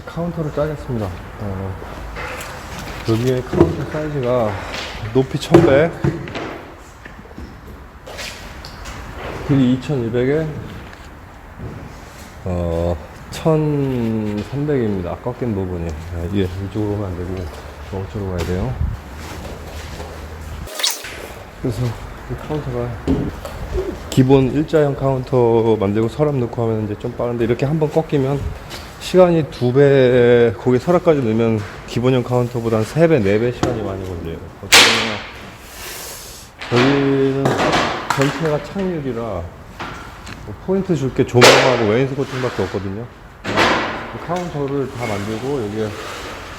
카운터를 짜겠습니다. 여기에 카운터 사이즈가 높이 1100, 길이 2200에 1300입니다. 아까 낀 부분이. 이게 이쪽으로 오면 안 되고 저쪽으로 가야 돼요. 그래서 이 카운터가 기본 일자형 카운터 만들고 서랍 넣고 하면 이제 좀 빠른데, 이렇게 한번 꺾이면 시간이 2배, 거기 서랍까지 넣으면 기본형 카운터보다 한 3배, 4배 시간이 많이 걸려요. 여기는 전체가 창률이라 포인트 줄 게 조명하고 웨인스코팅밖에 없거든요. 카운터를 다 만들고 여기에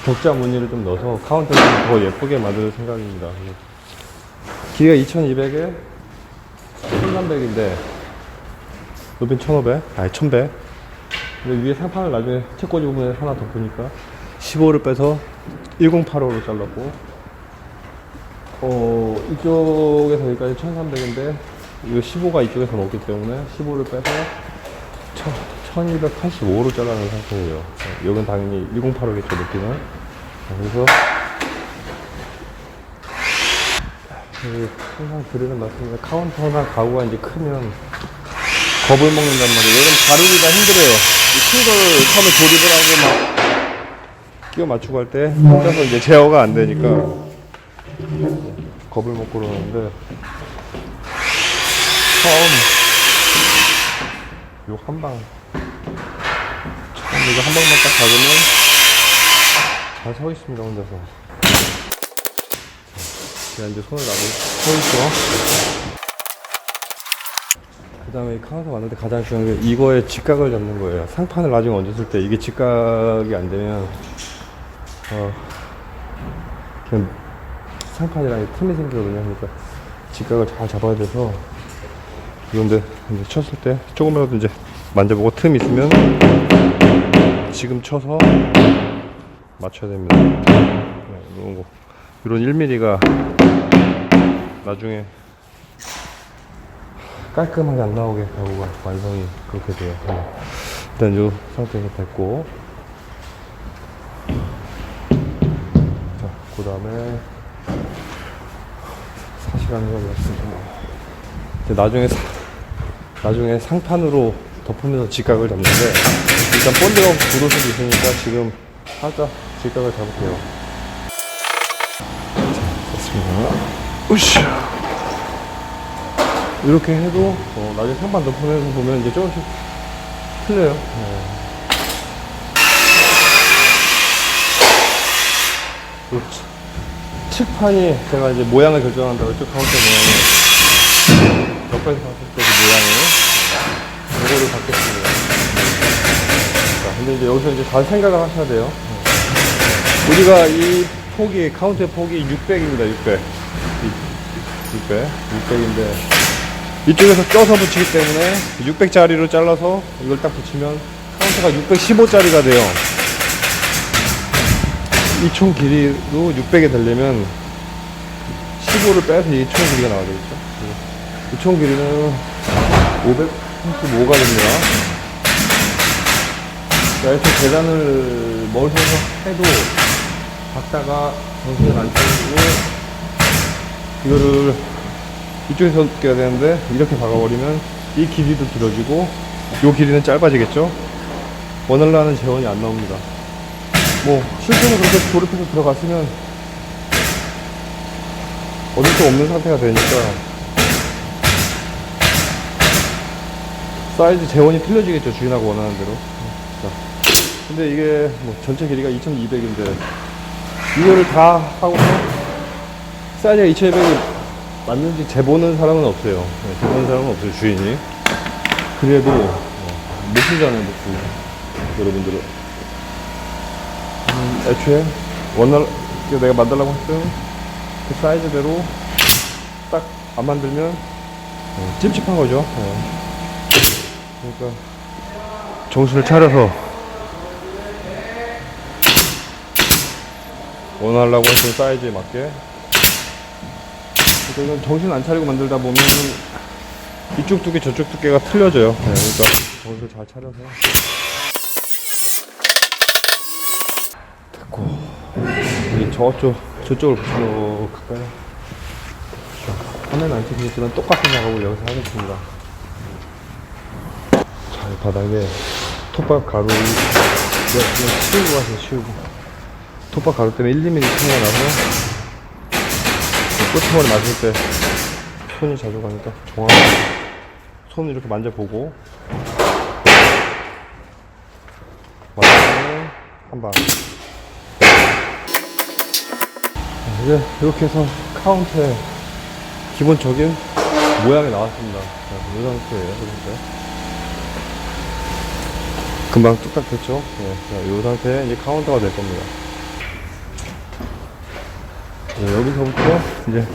격자 무늬를 좀 넣어서 카운터를 좀 더 예쁘게 만들 생각입니다. 길이가 2200에 1300인데 높이는 1500, 아니 1100. 근데 위에 상판을 나중에 채꽂이 부분에 하나 덮으니까 15를 빼서 1085로 잘랐고, 이쪽에서 여기까지 1300인데 이거 15가 이쪽에서 먹기 때문에 15를 빼서 1285로 잘라는 상태예요. 여긴 당연히 1085겠죠, 높이는. 그래서 항상 드리는 말씀인데, 카운터나 가구가 이제 크면 겁을 먹는단 말이에요. 여러분, 다루기가 힘들어요. 큰 걸 처음에 조립을 하고 막 끼워 맞추고 할 때 혼자서 이제 제어가 안 되니까 겁을 먹고 그러는데, 처음 요 한 방, 처음 이거 한 방만 딱 잡으면 잘 서 있습니다, 혼자서. 제가 이제 손을 놔도 서 있죠. 그 다음에 이 카운터 만들 때 가장 중요한 게 이거의 직각을 잡는 거예요. 상판을 나중에 얹었을 때 이게 직각이 안 되면 그냥 상판이랑 틈이 생기거든요. 그러니까 직각을 잘 잡아야 돼서, 그런데 이제 쳤을 때 조금이라도 이제 만져보고 틈 있으면 지금 쳐서 맞춰야 됩니다. 이런 거, 이런 1mm가 나중에 깔끔하게 안 나오게 가구가 완성이 그렇게 돼요. 일단 이 상태에서 됐고, 자, 그 다음에 사시간을 넣었습니다. 나중에 상판으로 덮으면서 직각을 잡는데, 일단 본드가 굳을 수도 있으니까 지금 살짝 직각을 잡을게요. 자, 됐습니다. 으쌰. 이렇게 해도 나중에 상판 덮으면서 보면 이제 조금씩 틀려요. 측판이 제가 이제 모양을 결정한다고 했죠. 카운터 모양을 옆에서 봤을 때 그 모양을 이거를 받겠습니다. 자, 근데 이제 여기서 이제 잘 생각을 하셔야 돼요. 우리가 이 폭이, 카운터의 폭이 600입니다. 600인데 이쪽에서 껴서 붙이기 때문에 600짜리로 잘라서 이걸 딱 붙이면 카운터가 615짜리가 돼요. 이 총 길이도 600이 되려면 15를 빼서 이 총 길이가 나와야 되겠죠. 이 총 길이는 535가 됩니다. 자, 이렇게 계단을 머리에서 해도 박다가 정신을 안 차리고 이거를 이쪽에서 껴야 되는데 이렇게 박아버리면 이 길이도 길어지고 이 길이는 짧아지겠죠. 원하려 하는 재원이 안 나옵니다. 뭐 실제로 그렇게 조립해서 들어갔으면 어딜 수 없는 상태가 되니까 사이즈 재원이 틀려지겠죠. 주인하고 원하는 대로. 자, 근데 이게 뭐 전체 길이가 2200인데 이거를 다 하고서 사이즈가 2200이 맞는지 재보는 사람은 없어요. 재보는 사람은 없어요, 주인이. 그래도 못 쓰잖아요, 못 쓰. 여러분들은 애초에 내가 만들라고 했던 그 사이즈대로 딱 안 만들면 찝찝한 거죠. 그러니까 정신을 차려서 원하려고 했던 사이즈에 맞게. 그러니까 이건 정신 안 차리고 만들다 보면 이쪽 두께 저쪽 두께가 틀려져요. 그러니까 정신을 잘 차려서 저쪽을 보시러 갈까요? 화면 안 찍히겠지만 똑같은 작업을 여기서 하겠습니다. 자, 이 바닥에 톱밥 가루 그냥 치우고 가세요. 치우고 톱밥 가루 때문에 1~2mm 차이가 나서 끝머리 맞을 때 손이 자주 가니까 정확하게 손을 이렇게 만져보고 맞으면 한방. 이제 이렇게 해서 카운트의 기본적인 모양이 나왔습니다. 이 상태예요. 금방 뚝딱 됐죠? 네, 이 상태에 이제 카운터가 될 겁니다. 네, 여기서부터 이제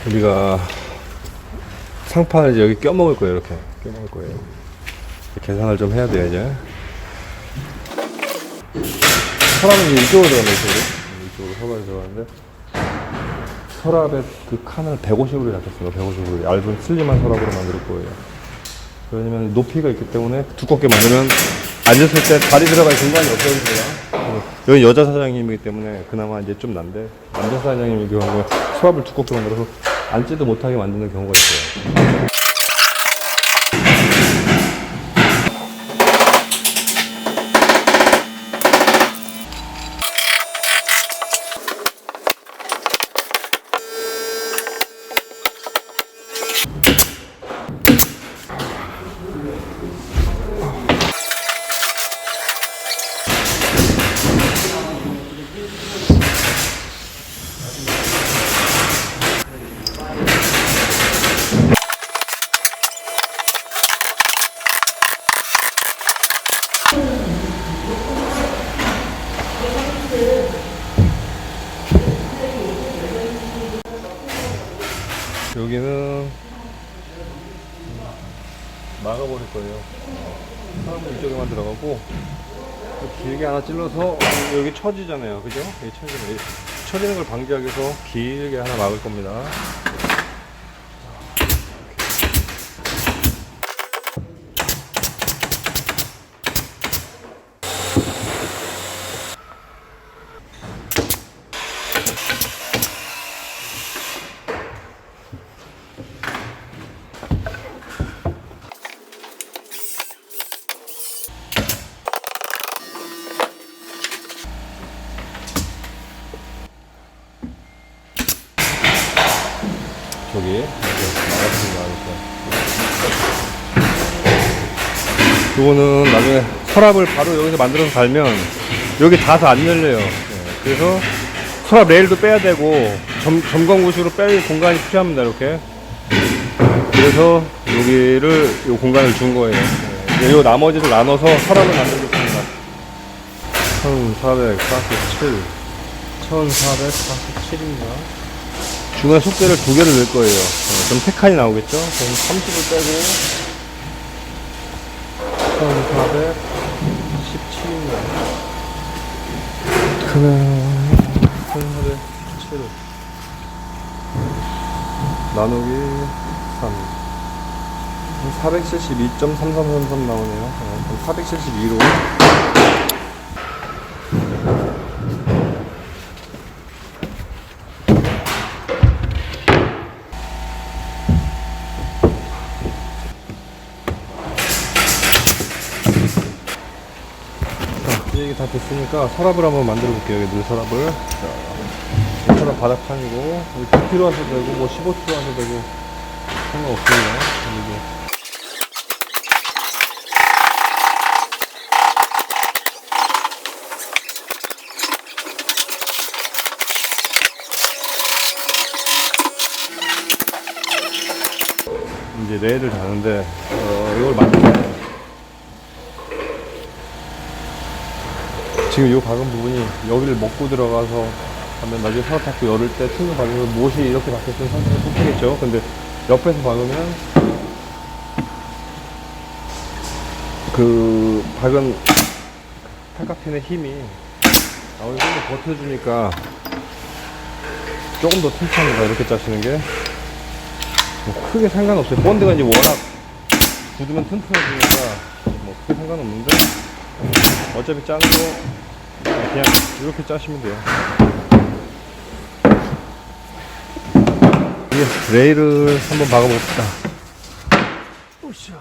우리가 상판을 이제 여기 껴먹을 거예요. 이렇게 껴먹을 거예요. 계산을 좀 해야 돼요. 이제 서랍은 이제 이쪽으로 들어가는 이쪽으로 서랍이 들어가는데, 서랍의 그 칸을 150으로 잡혔습니다. 150으로 얇은 슬림한 서랍으로 만들 거예요. 왜냐면 높이가 있기 때문에 두껍게 만들면 앉았을 때 다리 들어갈 공간이 없어져요. 여기 여자 사장님이기 때문에 그나마 이제 좀 난데, 남자 사장님의 경우는 서랍을 두껍게 만들어서 앉지도 못하게 만드는 경우가 있어요. 여기는 막아버릴 거예요. 사람은 이쪽에만 들어가고 길게 하나 찔러서 여기 처지잖아요. 그죠? 여기 처지는 걸 방지하기 위해서 길게 하나 막을 겁니다. 저기 막았습니다. 이거는 나중에 서랍을 바로 여기서 만들어서 달면 여기 닿아서 안 열려요. 그래서 서랍 레일도 빼야 되고 점검구식으로 뺄 공간이 필요합니다. 이렇게. 그래서 여기를 이 공간을 준 거예요. 이 나머지를 나눠서 서랍을 만들겠습니다. 1447 1447입니다. 중간에 속대를 2개를 넣을 거예요. 그럼 3칸이 나오겠죠? 그럼 30을 빼고 1417입니다. 그러면 1417 나누기 3 472.3333 나오네요. 그럼 472로 이게 다 됐으니까 서랍을 한번 만들어 볼게요. 여기 늘 서랍을. 자, 서랍 바닥판이고 9kg 하셔도 되고 뭐 15kg 하셔도 되고 상관없습니다. 이제 레일을 다는데 이걸 만들면 지금 이 박은 부분이 여기를 먹고 들어가서 하면 나중에 서랍 닫고 열을 때 튕겨 박으면 못이 이렇게 박혔던 상태가 뽑히겠죠. 근데 옆에서 박으면 그 박은 팔각핀의 힘이 나오는 걸 버텨주니까 조금 더 튼튼합니다. 이렇게 짜시는 게 뭐 크게 상관없어요. 본드가 이제 워낙 굳으면 튼튼해지니까 뭐 크게 상관없는데 어차피 짜는 거 그냥 이렇게 짜시면 돼요. 이게 레일을 한번 박아봅시다. 오샤.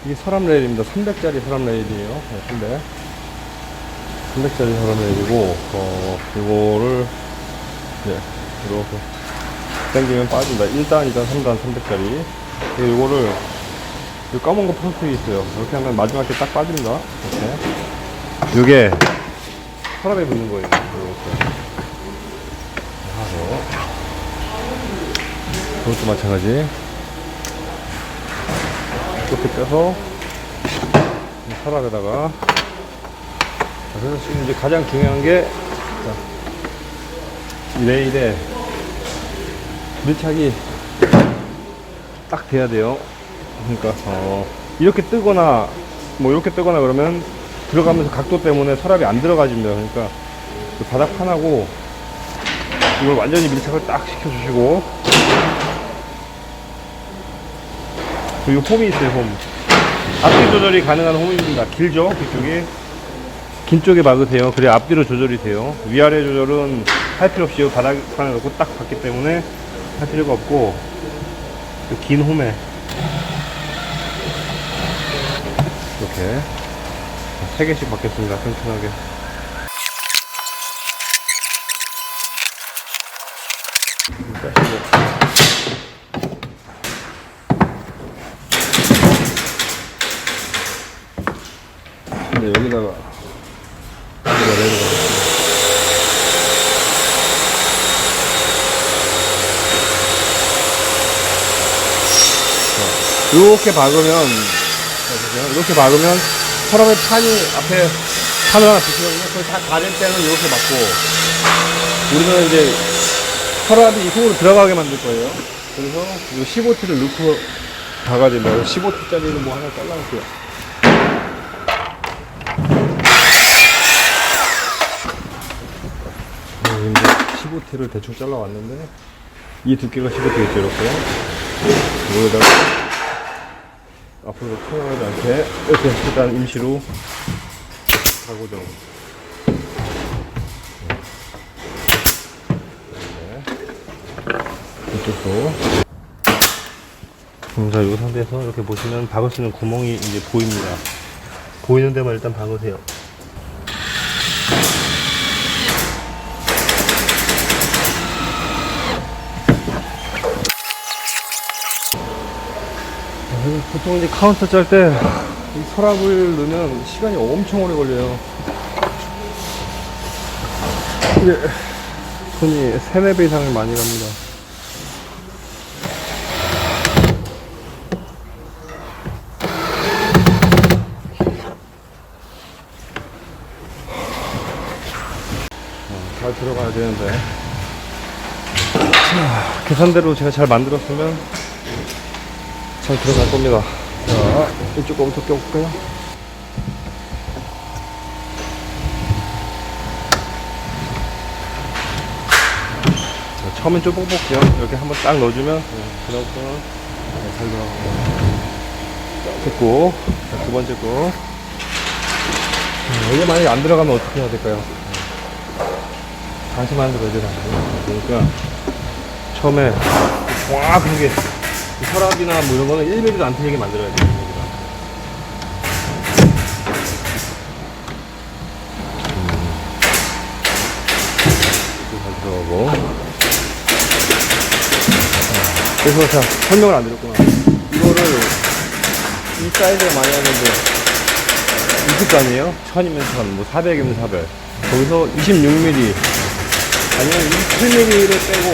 이게 서랍 레일입니다. 300짜리 서랍 레일이에요. 300짜리 서랍 레일이고, 이거를, 네, 이렇게 당기면 빠진다. 1단, 2단, 3단, 300짜리. 이거를, 이 검은 거 플라스틱이 있어요. 이렇게 하면 마지막에 딱 빠집니다. 이렇게. 이게 서랍에 붙는 거예요. 이렇게. 하고. 이것도 마찬가지. 이렇게 빼서 서랍에다가, 그래서 지금 이제 가장 중요한 게 이 레일에 밀착이 딱 돼야 돼요. 그러니까 이렇게 뜨거나 뭐 이렇게 뜨거나 그러면 들어가면서 각도 때문에 서랍이 안 들어가집니다. 그러니까 그 바닥판하고 이걸 완전히 밀착을 딱 시켜주시고, 그리고 홈이 있어요. 홈 앞뒤 조절이 가능한 홈입니다. 길죠? 뒤쪽이 긴 쪽에 박으세요. 그래 앞뒤로 조절이 돼요. 위아래 조절은 할 필요 없이 바닥판에 놓고 딱 박기 때문에 할 필요가 없고, 긴 홈에 이렇게 3개씩 박겠습니다. 튼튼하게. 근데 여기다가 내려가. 이렇게 박으면, 이렇게 박으면 서랍의 판이 앞에 판을 하나 붙이거든요. 그걸 다 가릴 때는 이렇게 맞고, 우리는 이제 서랍이 이 속으로 들어가게 만들 거예요. 그래서 이 15T를 넣고 박아야 됩니다. 15T짜리는 뭐 하나 잘라놓을게요. 15T를 대충 잘라왔는데, 이 두께가 15T겠죠, 이렇게. 여기다가 앞으로 튀어나가지 않게 이렇게 일단 임시로 가고정. 이쪽도. 자, 이 상태에서 이렇게 보시면 박을 수 있는 구멍이 이제 보입니다. 보이는 데만 일단 박으세요. 보통 이제 카운터 짤 때 이 서랍을 넣으면 시간이 엄청 오래 걸려요. 이게 손이 3-4배 이상을 많이 갑니다. 잘 들어가야 되는데, 자, 계산대로 제가 잘 만들었으면 잘 들어갈 겁니다. 자, 이쪽 거부터 껴볼까요? 자, 처음엔 좀 뻑뻑해요. 이렇게 한번 딱 넣어주면 그다음부터는 잘 들어가고. 자, 됐고. 자, 두 번째 거. 이게 만약에 안 들어가면 어떻게 해야 될까요? 다시 만들어야 돼, 다시. 그러니까 처음에 정확하게 서랍이나 뭐 이런 거는 1mm도 안 틀리게 만들어야 돼요. 1mm가. 잘 들어가고. 그래서 자, 설명을 안 드렸구나. 이거를 이 사이즈가 많이 하는데 20단이에요. 1000이면 1000, 뭐 400이면 400. 거기서 26mm 아니면 27mm를 빼고,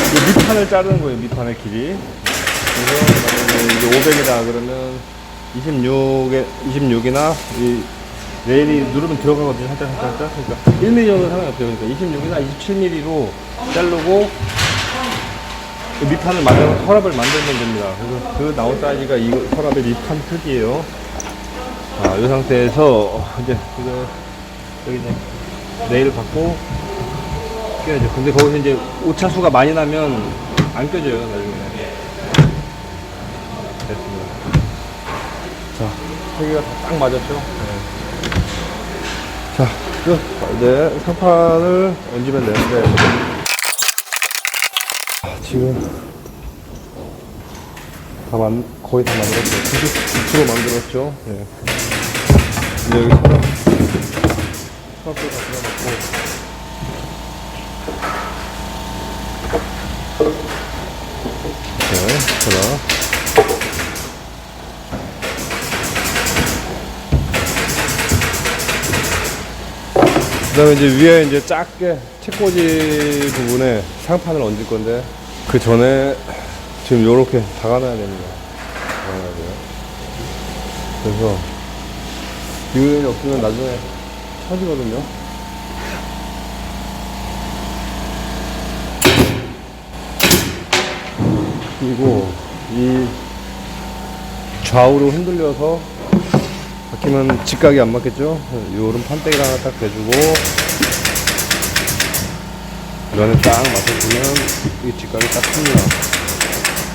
이 밑판을 자르는 거예요. 밑판의 길이. 그래서 이제 500이다 그러면 26이나 이 레일이 누르면 들어가거든요. 살짝. 그러니까 1mm 정도 상관이 없어요. 그러니까 26이나 27mm로 자르고 밑판을 만들어 서랍을 만들면 됩니다. 그래서 그 나온 사이즈가 이 서랍의 밑판 크기예요. 이 상태에서 이제 이거 여기 이제 네일 받고 껴야죠. 근데 거기서 이제 오차수가 많이 나면 안 껴져요, 나중에. 됐습니다. 자, 세 개가 딱 맞았죠? 네. 자, 끝. 이제 상판을 얹으면 되는데, 지금 거의 다 만들었어요. 99% 만들었죠? 네. 이제 여기 서랍도 다 들어갔고, 하나. 그 다음에 이제 위에 이제 작게 책꽂이 부분에 상판을 얹을 건데, 그 전에 지금 요렇게 박아놔야 됩니다. 박아놔야 돼요. 그래서, 유연이 없으면 나중에 처지거든요. 그리고 이 좌우로 흔들려서 바뀌면 직각이 안 맞겠죠? 요런 판때기를 하나 딱 대주고 면에 딱 맞춰주면 이 직각이 딱 씁니다.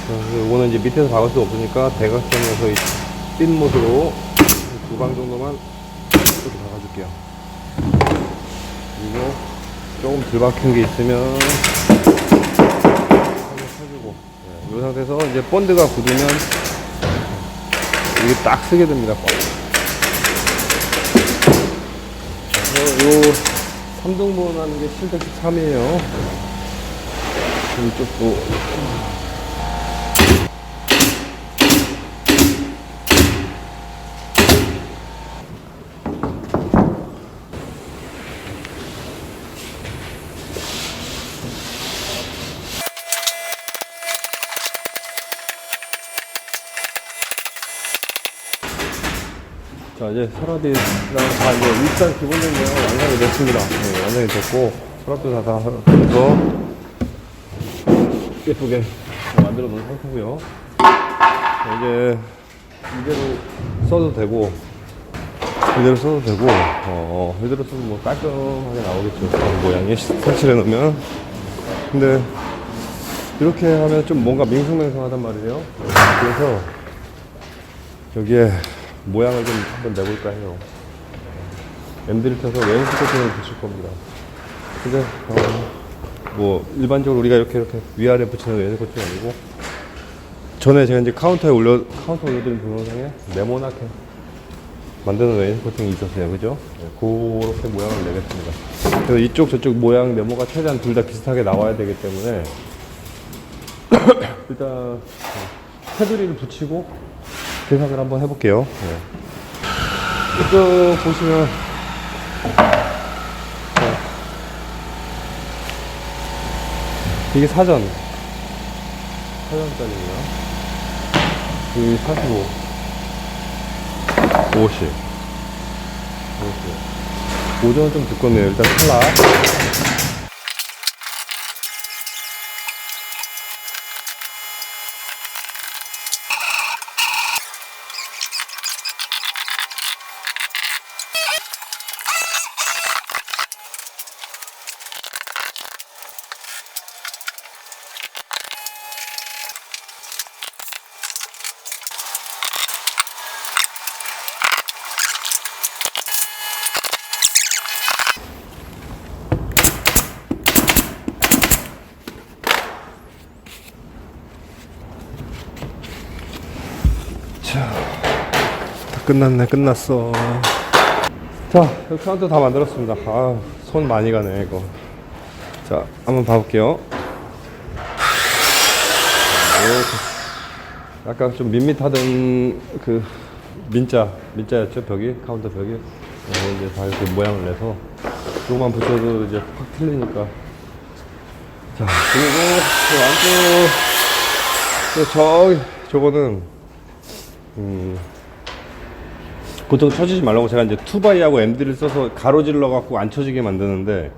그래서 요거는 이제 밑에서 박을 수 없으니까 대각선에서 이 핀 못으로 두 방 정도만 이렇게 박아줄게요. 그리고 조금 덜 박힌 게 있으면 이 상태에서 이제 본드가 굳으면 이게 딱 쓰게 됩니다. 그래서 요 3등분 하는 게 실덱스 3이에요. 이쪽도 자, 이제 서랍이랑 다 이제 일단 기본적인 거 완성이 됐습니다. 네, 완성이 됐고 서랍도 다 해서 예쁘게 만들어 놓은 상태고요. 이제 이대로 써도 되고 이대로 써도 되고 이대로 쓰면 뭐 깔끔하게 나오겠죠. 그런 모양이 설치해 놓으면. 근데 이렇게 하면 좀 뭔가 밍숭맹숭하단 말이에요. 그래서 여기에 모양을 좀 한번 내볼까 해요. MD를 켜서 웨인스 코팅을 붙일 겁니다. 근데 뭐 일반적으로 우리가 이렇게 위아래 붙이는 웨인스 코팅이 아니고, 전에 제가 이제 카운터 올려드린 동영상에 네모나게 만드는 웨인스 코팅이 있었어요. 그죠? 네, 그렇게 모양을 내겠습니다. 그래서 이쪽 저쪽 모양 네모가 최대한 둘 다 비슷하게 나와야 되기 때문에 일단 테두리를 붙이고 계산을 한번 해볼게요. 네. 이쪽 보시면 이게 사전짜리입니다. 여기 45, 50. 오전은 좀 두껍네요. 일단 탈락. 자, 다 끝났네. 끝났어. 자, 카운터 다 만들었습니다. 아, 손 많이 가네 이거. 자, 한번 봐볼게요. 이렇게 약간 좀 밋밋하던 그 민자였죠, 벽이, 카운터 벽이. 이제 다 이렇게 모양을 내서 조금만 붙여도 이제 확 틀리니까. 자, 그리고 그 안쪽 저거는 보통 쳐지지 말라고 제가 이제 2바이하고 MD를 써서 가로질러 갖고 안 쳐지게 만드는데,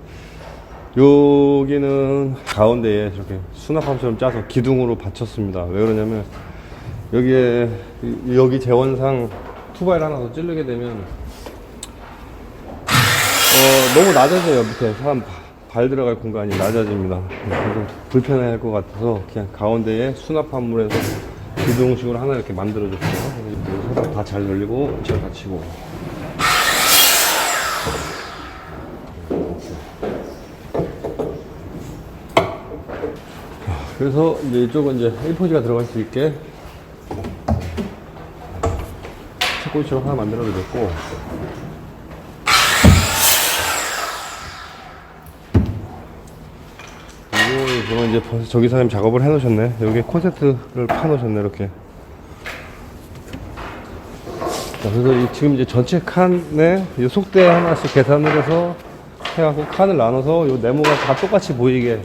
여기는 가운데에 이렇게 수납함처럼 짜서 기둥으로 받쳤습니다. 왜 그러냐면 여기 재원상 2바이를 하나 더 찌르게 되면 너무 낮아져요. 밑에 사람 발 들어갈 공간이 낮아집니다. 그래서 불편할 것 같아서 그냥 가운데에 수납 판물에서 기둥식으로 하나 이렇게 만들어줬어요. 사람 다 잘 열리고 잘 닫히고. 그래서 이제 이쪽은 이제 A4지가 들어갈 수 있게 책꽂이처럼 하나 만들어줬고, 그리고 이제 벌써 저기 사람이 작업을 해놓으셨네. 여기 콘센트를 파놓으셨네, 이렇게. 자, 그래서 지금 이제 전체 칸에 이 속대 하나씩 계산을 해서 해갖고 칸을 나눠서 이 네모가 다 똑같이 보이게,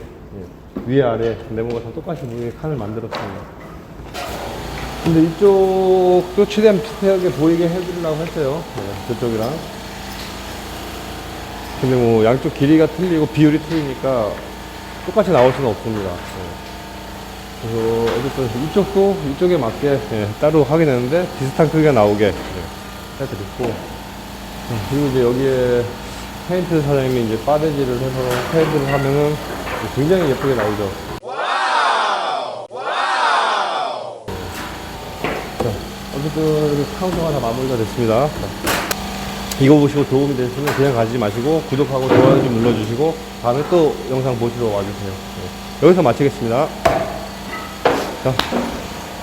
위에 아래 네모가 다 똑같이 보이게 칸을 만들었습니다. 근데 이쪽도 최대한 비슷하게 보이게 해드리려고 했어요. 저쪽이랑. 근데 뭐 양쪽 길이가 틀리고 비율이 틀리니까 똑같이 나올 수는 없습니다. 그래서 어쨌든 이쪽도 이쪽에 맞게 따로 하게 되는데 비슷한 크기가 나오게 해드렸고, 그리고 이제 여기에 페인트 사장님이 이제 빠데지를 해서 페인트를 하면은 굉장히 예쁘게 나오죠. 어쨌든 이렇게 카운터가 다 마무리가 됐습니다. 이거 보시고 도움이 되시면 그냥 가시지 마시고 구독하고 좋아요 좀 눌러주시고 다음에 또 영상 보시러 와주세요. 여기서 마치겠습니다. 자.